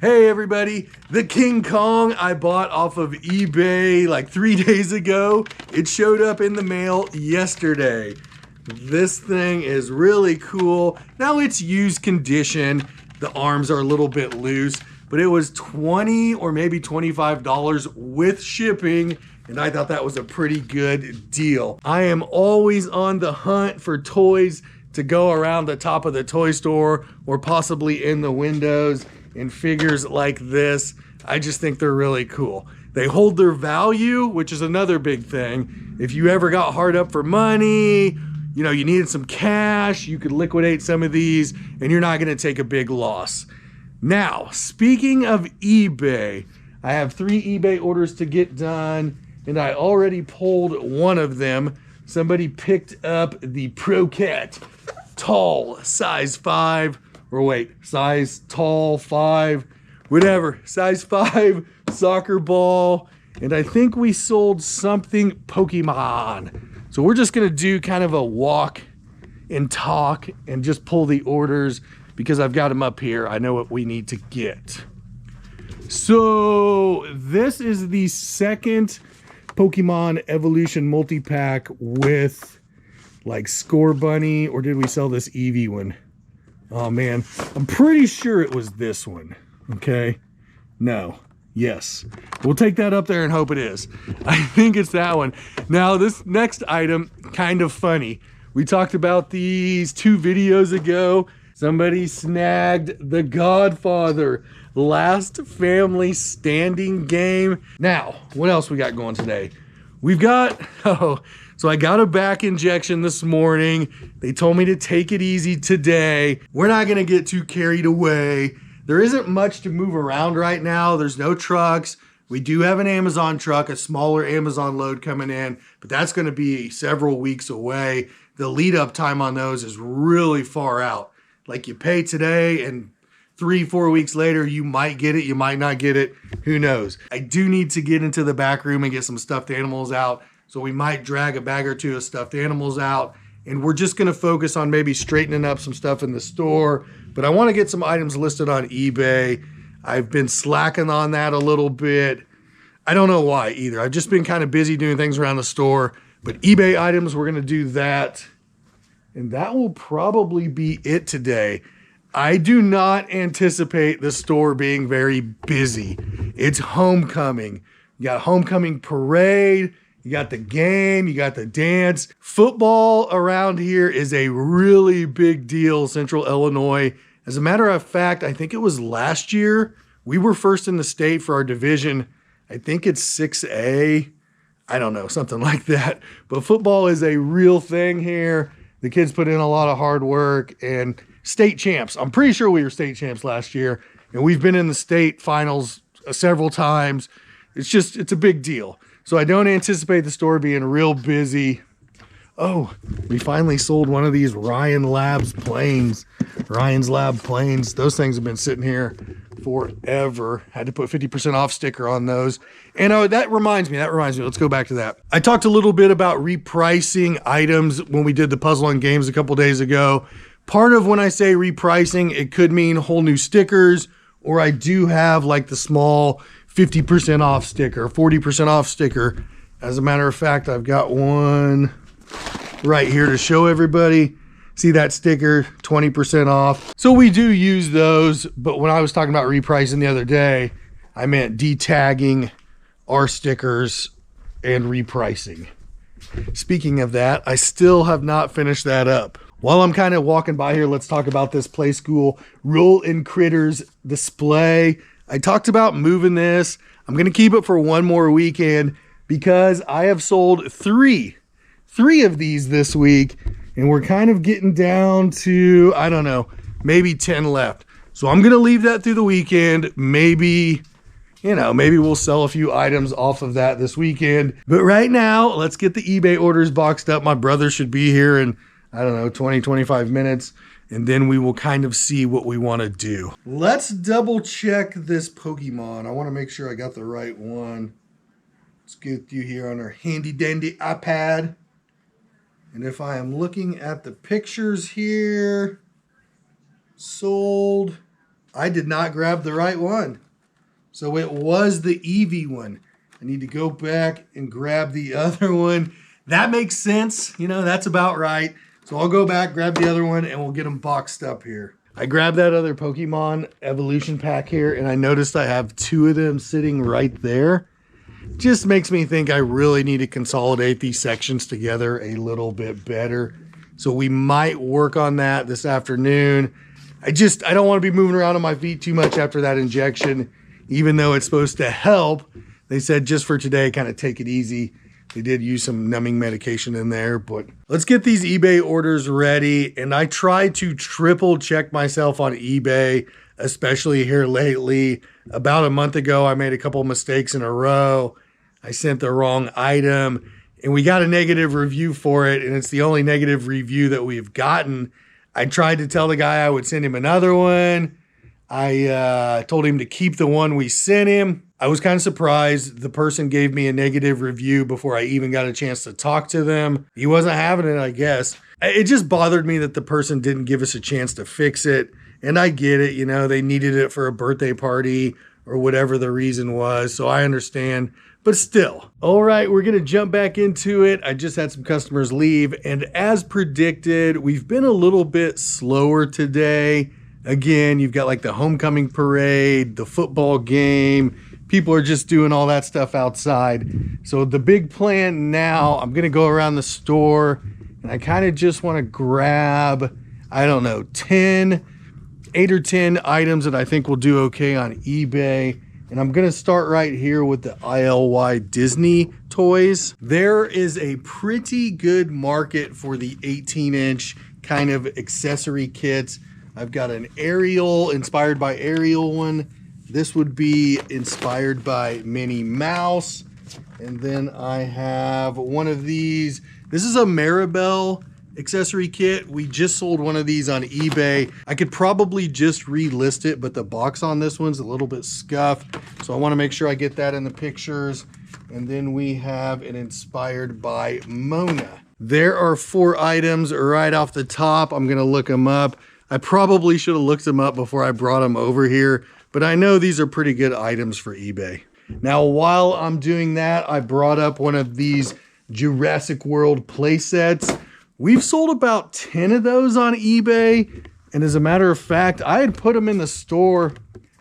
Hey everybody, the King Kong I bought off of eBay like 3 days ago. It showed up in the mail yesterday. This thing is really cool. Now it's used condition. The arms are a little bit loose, but it was $20 or maybe $25 with shipping, and I thought that was a pretty good deal. I am always on the hunt for toys to go around the top of the toy store or possibly in the windows. And figures like this, I just think they're really cool. They hold their value, which is another big thing. If you ever got hard up for money, you needed some cash, you could liquidate some of these and you're not gonna take a big loss. Now, speaking of eBay, I have 3 eBay orders to get done and I already pulled one of them. Somebody picked up the Pro-Cat tall size 5. Or wait, size tall 5, whatever, size 5 soccer ball. And I think we sold something Pokemon. So we're just gonna do kind of a walk and talk and just pull the orders because I've got them up here. I know what we need to get. So this is the second Pokemon Evolution multi-pack with like Score Bunny, or did we sell this Eevee one? Oh man, I'm pretty sure it was this one, okay? No, yes. We'll take that up there and hope it is. I think it's that one. Now this next item, kind of funny. We talked about these 2 videos ago. Somebody snagged The Godfather Last Family Standing game. Now, what else we got going today? We've got, so I got a back injection this morning. They told me to take it easy today. We're not gonna get too carried away. There isn't much to move around right now. There's no trucks. We do have an Amazon truck, a smaller Amazon load coming in, but that's gonna be several weeks away. The lead up time on those is really far out. Like you pay today and 3-4 weeks later, you might get it, you might not get it, who knows. I do need to get into the back room and get some stuffed animals out. So we might drag a bag or 2 of stuffed animals out, and we're just gonna focus on maybe straightening up some stuff in the store. But I wanna get some items listed on eBay. I've been slacking on that a little bit. I don't know why either. I've just been kind of busy doing things around the store, but eBay items, we're gonna do that. And that will probably be it today. I do not anticipate the store being very busy. It's homecoming. You got homecoming parade, you got the game, you got the dance. Football around here is a really big deal, Central Illinois. As a matter of fact, I think it was last year, we were first in the state for our division. I think it's 6A. I don't know, something like that. But football is a real thing here. The kids put in a lot of hard work and state champs. I'm pretty sure we were state champs last year, and we've been in the state finals several times. It's a big deal. So I don't anticipate the store being real busy. Oh, we finally sold one of these Ryan's Lab planes. Those things have been sitting here forever. Had to put 50% off sticker on those. And that reminds me, let's go back to that. I talked a little bit about repricing items when we did the puzzle and games a couple days ago. Part of when I say repricing, it could mean whole new stickers, or I do have like the small 50% off sticker, 40% off sticker. As a matter of fact, I've got one right here to show everybody. See that sticker, 20% off. So we do use those, but when I was talking about repricing the other day, I meant de-tagging our stickers and repricing. Speaking of that, I still have not finished that up. While I'm kind of walking by here, let's talk about this Play School Roll-In Critters display. I talked about moving this. I'm going to keep it for one more weekend because I have sold three of these this week, and we're kind of getting down to, I don't know, maybe 10 left. So I'm going to leave that through the weekend. Maybe we'll sell a few items off of that this weekend. But right now, let's get the eBay orders boxed up. My brother should be here in, I don't know, 20, 25 minutes. And then we will kind of see what we want to do. Let's double check this Pokemon. I want to make sure I got the right one. Let's get you here on our handy dandy iPad. And if I am looking at the pictures here, sold, I did not grab the right one. So it was the Eevee one. I need to go back and grab the other one. That makes sense. You know, that's about right. So I'll go back, grab the other one, and we'll get them boxed up here. I grabbed that other Pokemon evolution pack here, and I noticed I have 2 of them sitting right there. Just makes me think I really need to consolidate these sections together a little bit better. So we might work on that this afternoon. I don't want to be moving around on my feet too much after that injection, even though it's supposed to help. They said just for today, kind of take it easy. They did use some numbing medication in there, but let's get these eBay orders ready. And I try to triple check myself on eBay, especially here lately. About a month ago, I made a couple mistakes in a row. I sent the wrong item and we got a negative review for it. And it's the only negative review that we've gotten. I tried to tell the guy I would send him another one. I told him to keep the one we sent him. I was kind of surprised. The person gave me a negative review before I even got a chance to talk to them. He wasn't having it, I guess. It just bothered me that the person didn't give us a chance to fix it. And I get it, you know, they needed it for a birthday party or whatever the reason was. So I understand, but still. All right, we're going to jump back into it. I just had some customers leave. And as predicted, we've been a little bit slower today. Again, you've got like the homecoming parade, the football game. People are just doing all that stuff outside. So the big plan now, I'm going to go around the store and I kind of just want to grab, I don't know, 8 or 10 items that I think will do okay on eBay. And I'm going to start right here with the ILY Disney toys. There is a pretty good market for the 18-inch kind of accessory kits. I've got an Ariel, inspired by Ariel one. This would be inspired by Minnie Mouse. And then I have one of these. This is a Maribel accessory kit. We just sold one of these on eBay. I could probably just relist it, but the box on this one's a little bit scuffed. So I want to make sure I get that in the pictures. And then we have an inspired by Mona. There are 4 items right off the top. I'm going to look them up. I probably should have looked them up before I brought them over here, but I know these are pretty good items for eBay. Now, while I'm doing that, I brought up one of these Jurassic World play sets. We've sold about 10 of those on eBay. And as a matter of fact, I had put them in the store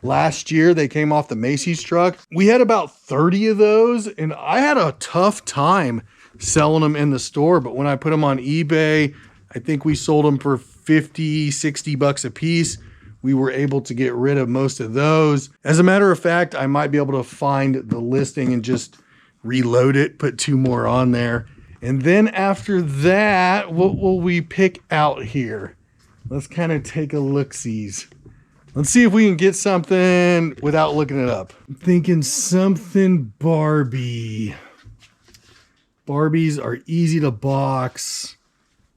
last year. They came off the Macy's truck. We had about 30 of those and I had a tough time selling them in the store. But when I put them on eBay, I think we sold them for 50, 60 bucks a piece. We were able to get rid of most of those. As a matter of fact, I might be able to find the listing and just reload it, put 2 more on there. And then after that, what will we pick out here? Let's kind of take a look-sees. Let's see if we can get something without looking it up. I'm thinking something Barbie. Barbies are easy to box.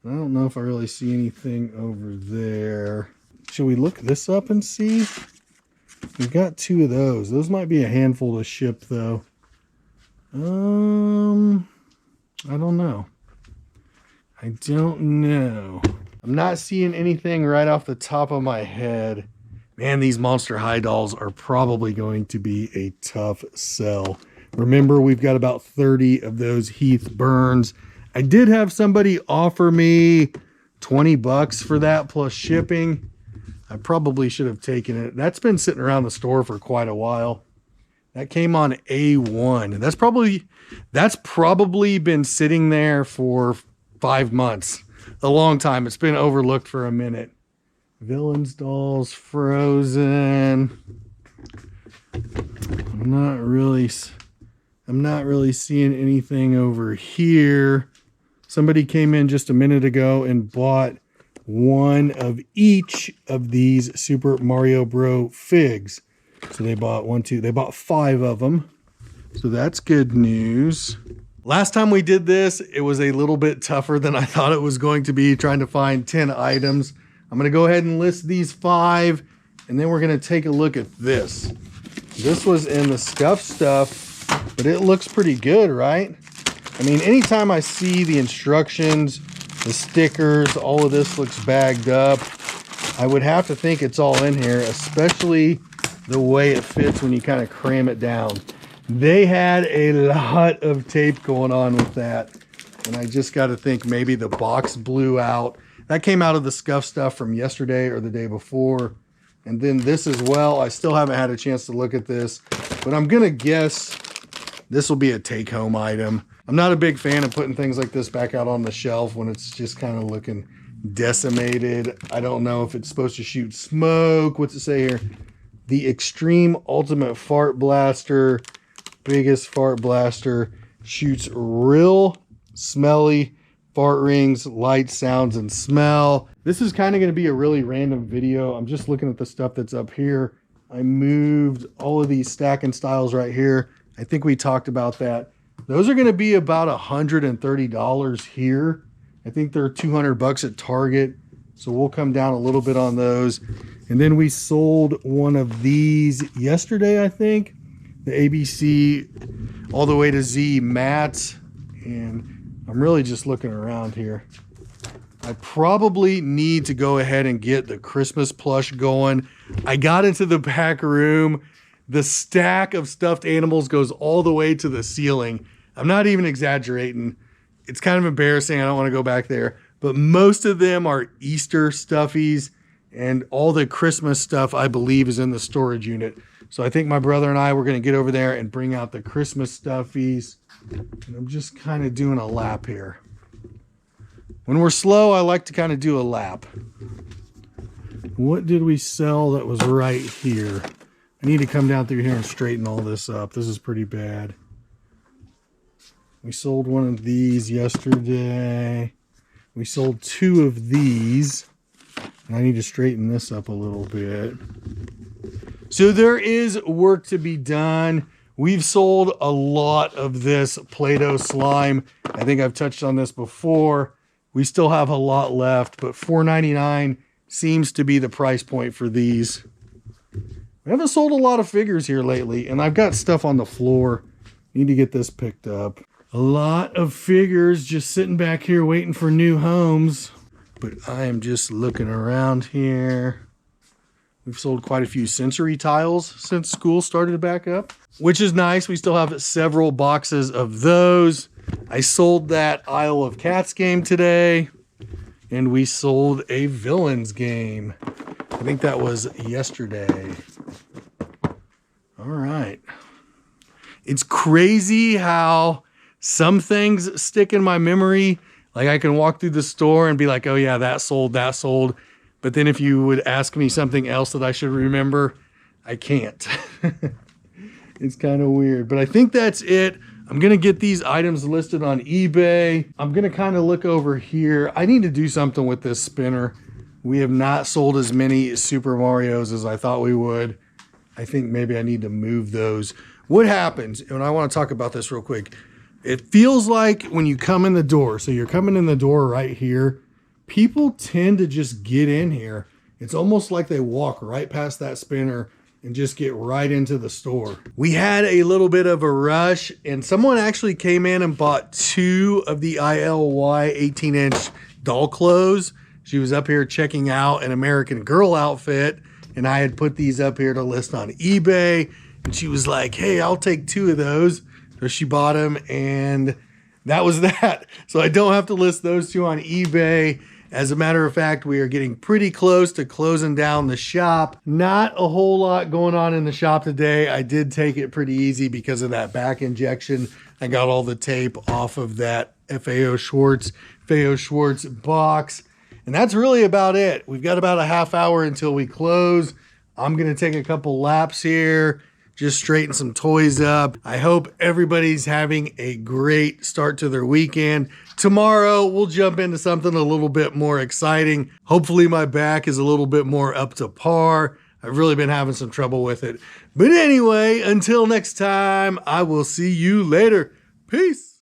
I don't know if I really see anything over there. Should we look this up and see? We've got 2 of those. Those might be a handful to ship though. I don't know. I'm not seeing anything right off the top of my head. Man, these Monster High dolls are probably going to be a tough sell. Remember, we've got about 30 of those Heath Burns. I did have somebody offer me 20 bucks for that plus shipping. I probably should have taken it. That's been sitting around the store for quite a while. That came on A1. That's probably been sitting there for 5 months. A long time. It's been overlooked for a minute. Villains dolls, Frozen. I'm not really seeing anything over here. Somebody came in just a minute ago and bought one of each of these Super Mario Bros. Figs. So they bought they bought 5 of them. So that's good news. Last time we did this, it was a little bit tougher than I thought it was going to be, trying to find 10 items. I'm going to go ahead and list these 5, and then we're going to take a look at this. This was in the scuff stuff, but it looks pretty good, right? I mean, anytime I see the instructions, the stickers, all of this looks bagged up. I would have to think it's all in here, especially the way it fits when you kind of cram it down. They had a lot of tape going on with that. And I just got to think maybe the box blew out. That came out of the scuff stuff from yesterday or the day before. And then this as well. I still haven't had a chance to look at this, but I'm going to guess this will be a take-home item. I'm not a big fan of putting things like this back out on the shelf when it's just kind of looking decimated. I don't know if it's supposed to shoot smoke. What's it say here? The Extreme Ultimate Fart Blaster. Biggest fart blaster. Shoots real smelly fart rings, light, sounds, and smell. This is kind of going to be a really random video. I'm just looking at the stuff that's up here. I moved all of these stacking styles right here. I think we talked about that. Those are going to be about $130 here. I think they're 200 bucks at Target. So we'll come down a little bit on those. And then we sold one of these yesterday, I think. The ABC all the way to Z mats. And I'm really just looking around here. I probably need to go ahead and get the Christmas plush going. I got into the back room. The stack of stuffed animals goes all the way to the ceiling. I'm not even exaggerating. It's kind of embarrassing. I don't want to go back there. But most of them are Easter stuffies. And all the Christmas stuff, I believe, is in the storage unit. So I think my brother and I were going to get over there and bring out the Christmas stuffies. And I'm just kind of doing a lap here. When we're slow, I like to kind of do a lap. What did we sell that was right here? I need to come down through here and straighten all this up. This is pretty bad. We sold one of these yesterday. We sold two of these. And I need to straighten this up a little bit. So there is work to be done. We've sold a lot of this Play-Doh slime. I think I've touched on this before. We still have a lot left, but $4.99 seems to be the price point for these. We haven't sold a lot of figures here lately, and I've got stuff on the floor. Need to get this picked up. A lot of figures just sitting back here waiting for new homes. But I am just looking around here. We've sold quite a few sensory tiles since school started back up, which is nice. We still have several boxes of those. I sold that Isle of Cats game today, and we sold a Villains game. I think that was yesterday. All right. It's crazy how some things stick in my memory. Like I can walk through the store and be like, oh yeah, that sold, that sold. But then if you would ask me something else that I should remember, I can't. It's kind of weird, but I think that's it. I'm going to get these items listed on eBay. I'm going to kind of look over here. I need to do something with this spinner. We have not sold as many Super Marios as I thought we would. I think maybe I need to move those. What happens, and I want to talk about this real quick. It feels like when you come in the door, so you're coming in the door right here, people tend to just get in here. It's almost like they walk right past that spinner and just get right into the store. We had a little bit of a rush, and someone actually came in and bought two of the ILY 18-inch doll clothes. She was up here checking out an American Girl outfit, and I had put these up here to list on eBay, and she was like, hey, I'll take two of those. So she bought them, and that was that. So I don't have to list those two on eBay. As a matter of fact, we are getting pretty close to closing down the shop. Not a whole lot going on in the shop today. I did take it pretty easy because of that back injection. I got all the tape off of that FAO Schwartz box. And that's really about it. We've got about a half hour until we close. I'm going to take a couple laps here, just straighten some toys up. I hope everybody's having a great start to their weekend. Tomorrow, we'll jump into something a little bit more exciting. Hopefully my back is a little bit more up to par. I've really been having some trouble with it. But anyway, until next time, I will see you later. Peace.